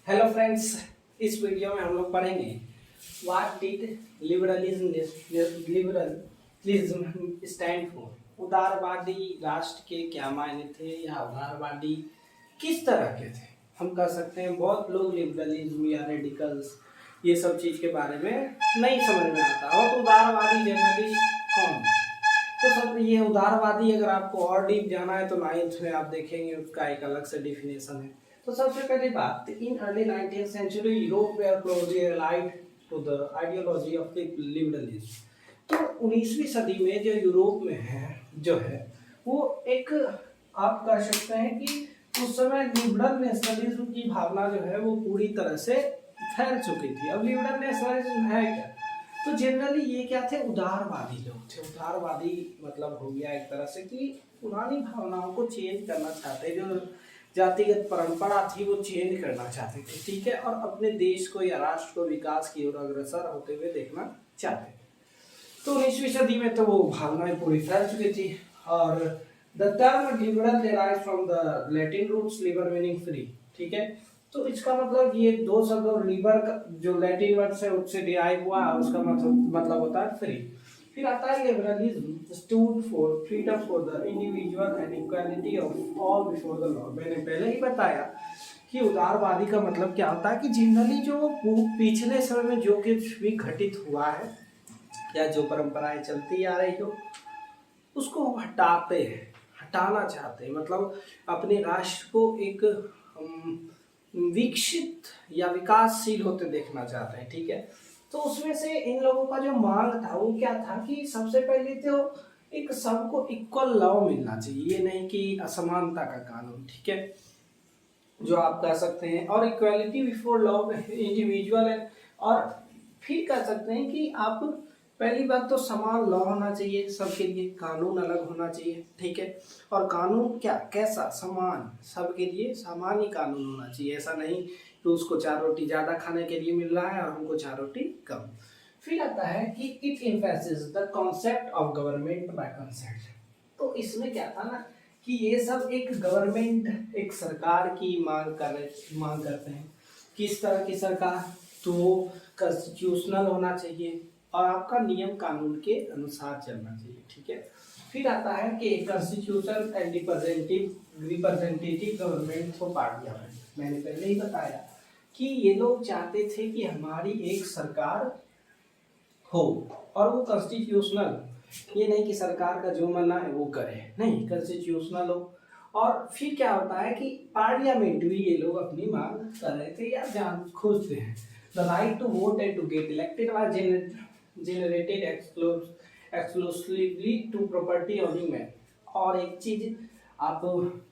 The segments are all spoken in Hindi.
हेलो फ्रेंड्स, इस वीडियो में हम लोग पढ़ेंगे what did liberalism stand for. उदारवादी राष्ट्र के क्या मायने थे या उदारवादी किस तरह के थे। हम कह सकते हैं बहुत लोग लिबरलिज्म या रेडिकल्स ये सब चीज़ के बारे में नहीं समझ में आता हो, तो उदारवादी जनरली कौन है? तो सब ये उदारवादी अगर आपको और डीप जाना है तो 9th में आप देखेंगे, उसका एक अलग से डिफिनेशन है। तो सबसे पहली बात, in early 19th century Europe were closely allied to the ideology of liberalism. तो 19वीं सदी में जो यूरोप में है जो है वो एक, आप कह सकते हैं कि उस समय लिबरल नेशनलिज्म की भावना जो है वो पूरी तरह से फैल चुकी थी। अब लिबरल नेशनलिज्म है क्या? तो जनरली ये क्या थे, उदारवादी लोग थे। उदारवादी मतलब हो गया एक तरह से कि पुरानी भावनाओं को चेंज करना चाहते, जो जातिगत परंपरा थी वो चेंज करना चाहते थे, ठीक है, और अपने देश को या राष्ट्र को विकास की ओर अग्रसर होते हुए देखना चाहते थे। तो 19वीं सदी में तो वो भावनाएं पूरी फैल चुकी थी। और the term liberal derives from the Latin roots, liber meaning free, ठीक है। तो इसका मतलब ये दो शब्द, और लिबर का जो लैटिन वर्ड से उससे डिराइव हुआ, उसका मतलब होता है फ्री। फिर आता है liberalism stood for freedom for the individual and equality of all before the law. मैंने पहले ही बताया कि उदारवादी का मतलब क्या होता है कि जनरली जो पिछले समय में जो कुछ भी घटित हुआ है या जो परंपराएं चलती आ रही हो उसको हटाते हैं, हटाना चाहते हैं, मतलब अपने राष्ट्र को एक विकसित या विकासशील होते देखना चाहते हैं, ठीक है। तो उसमें से इन लोगों का जो मांग था वो क्या था कि सबसे पहले तो एक सबको इक्वल लॉ मिलना चाहिए, ये नहीं कि असमानता का कानून, ठीक है, जो आप कह सकते हैं। और इक्वालिटी बिफोर लॉ इंडिविजुअल है। और फिर कह सकते हैं कि आप पहली बात तो समान लॉ होना चाहिए सबके लिए, कानून अलग होना चाहिए, ठीक है। और कानून क्या, कैसा, समान, सबके लिए समान ही कानून होना चाहिए। ऐसा नहीं कि उसको 4 रोटी ज्यादा खाने के लिए मिल रहा है और हमको 4 रोटी कम। फिर आता है कि it emphasis the concept of government by consent. तो इसमें क्या था ना कि ये सब एक गवर्नमेंट, एक सरकार की मांग करते हैं। किस तरह की सरकार? तो कॉन्स्टिट्यूशनल होना चाहिए और आपका नियम कानून के अनुसार चलना चाहिए, ठीक है। फिर आता है कि constitution and representative government for parliament. मैंने पहले ही बताया कि ये लोग चाहते थे कि हमारी एक सरकार हो और वो कॉन्स्टिट्यूशनल, ये नहीं कि सरकार का जो मना है वो करे, नहीं, कॉन्स्टिट्यूशनल हो। और फिर क्या होता है कि पार्लियामेंट भी ये लोग अपनी मांग कर रहे थे या जान खोजते हैं। The right to vote and to get elected was generated exclusively to property owning men। और एक चीज, आप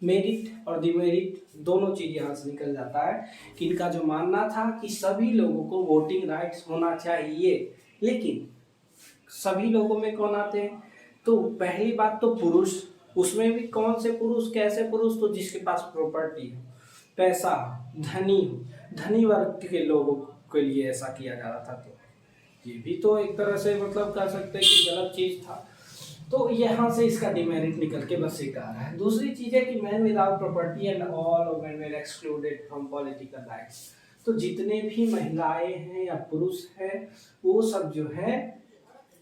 मेरिट और डिमेरिट दोनों चीज यहाँ से निकल जाता है कि इनका जो मानना था कि सभी लोगों को वोटिंग राइट्स होना चाहिए, लेकिन सभी लोगों में कौन आते हैं? तो पहली बात तो पुरुष, उसमें भी कौन से पुरुष, कैसे पुरुष? तो जिसके पास प्रॉपर्टी हो, पैसा, धनी हो, धनी वर्ग के लोगों के लिए ऐसा किया जा रहा था। तो ये भी तो एक तरह से मतलब कह सकते हैं कि गलत चीज था। तो यहाँ से इसका डिमेरिट निकल के बस एक आ रहा है। दूसरी चीज है कि man without property and all women were excluded from political rights. तो जितने भी महिलाएं हैं या पुरुष हैं वो सब जो है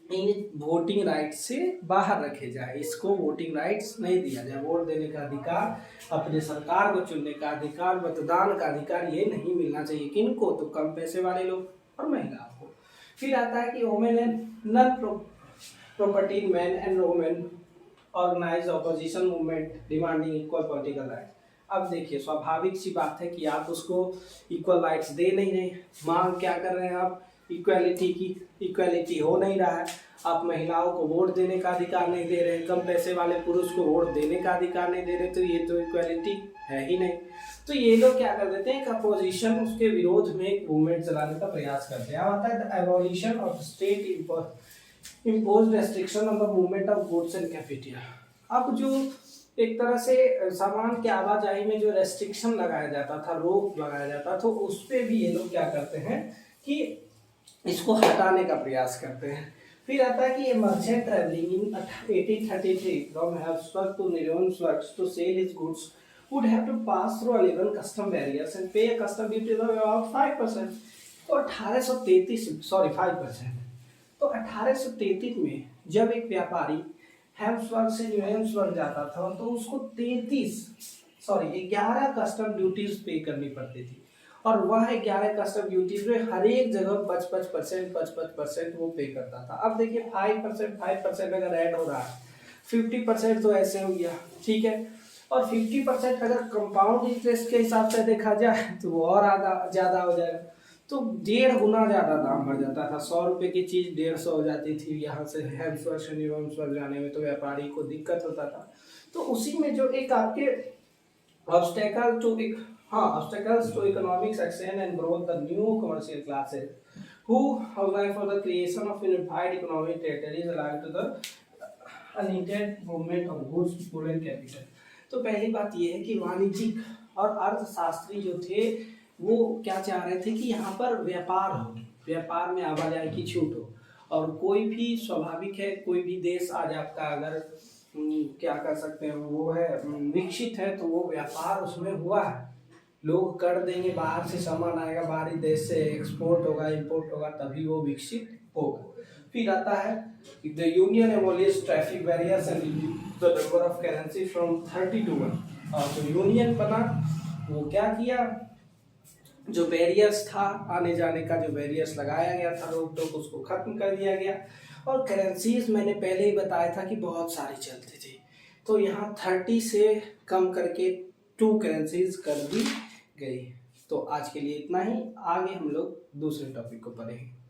इन वोटिंग राइट से बाहर रखे जाए, इसको वोटिंग राइट्स नहीं दिया जाए। वोट देने का अधिकार, अपने सरकार को चुनने का अधिकार, मतदान का अधिकार, ये नहीं मिलना चाहिए। किनको? तो कम पैसे वाले लोग और महिलाओं को। फिर आता है कि women and non property man and women organise opposition movement demanding equal political right. अब देखिए, स्वाभाविक सी बात है कि आप उसको इक्वल राइट्स दे नहीं रहे, मांग क्या कर रहे हैं आप? इक्वालिटी की। इक्वालिटी हो नहीं रहा है, आप महिलाओं को वोट देने का अधिकार नहीं दे रहे, कम पैसे वाले पुरुष को वोट देने का अधिकार नहीं दे रहे, तो ये तो इक्वालिटी है ही नहीं। तो ये लोग क्या कर देते हैं, एक अपोजिशन, उसके विरोध में एक मूवमेंट चलाने का प्रयास करते हैं। अब आता है the abolition of state impose restriction on the movement of goods and capital. अब जो एक तरह से सामान के आवाजाही में जो रेस्ट्रिक्शन लगाया जाता था, रोक लगाया जाता, तो उस पर भी ये लोग क्या करते हैं कि इसको हटाने का प्रयास करते हैं। फिर आता है कि ये merchant travelling in 1833 from Habsburg to Nuremberg to sell his goods would have to pass through 11 custom barriers and pay a custom duty of about 5%. तो 1833 सॉरी 5%। तो 1833 में जब एक व्यापारी हेम्सबर्ग से न्यूहेम्सबर्ग जाता था तो उसको 11 कस्टम ड्यूटीज पे करनी पड़ती थी, और वह 11 कस्टम ड्यूटीज में हर एक जगह 55% वो पे करता था। अब देखिए 5% अगर ऐड हो रहा है, 50% तो ऐसे हो गया, ठीक है, और 50% अगर कंपाउंड इंटरेस्ट के हिसाब से देखा जाए तो वो और आधा ज़्यादा हो जाएगा, तो 1.5 गुना ज़्यादा दाम बढ़ जाता था। 100 रुपये की चीज़ 150 हो जाती थी यहाँ से हेम्सबर्ग से न्यूहेम्सबर्ग जाने में, तो व्यापारी को दिक्कत होता था। तो उसी में जो एक आपके obstacles to economic success and growth, the new commercial classes who organize for the creation of unified economic territories aligned to the unintended movement of goods, people and capital। तो पहली बात यह है कि वाणिज्यिक और अर्थशास्त्री जो थे वो क्या चाह रहे थे कि यहाँ पर व्यापार हो, व्यापार में आवाजाही की छूट हो, और कोई भी स्वाभाविक है, कोई भी देश आज आपका अगर क्या कर सकते हैं वो है विकसित है, तो वो व्यापार उसमें हुआ है, लोग कर देंगे, बाहर से सामान आएगा, बाहरी देश से एक्सपोर्ट होगा, इंपोर्ट होगा, तभी वो विकसित होगा। फिर आता है the union abolish traffic barriers and the number of currency from 30 to 1। और जो यूनियन बना वो क्या किया, जो बैरियर्स था, आने जाने का जो बैरियर्स लगाया गया था रोक टोक, उसको खत्म कर दिया गया, और करेंसीज मैंने पहले ही बताया था कि बहुत सारी चलती थी, तो यहाँ 30 से कम करके 2 करेंसीज कर दी गई। तो आज के लिए इतना ही, आगे हम लोग दूसरे टॉपिक को पढ़ेंगे।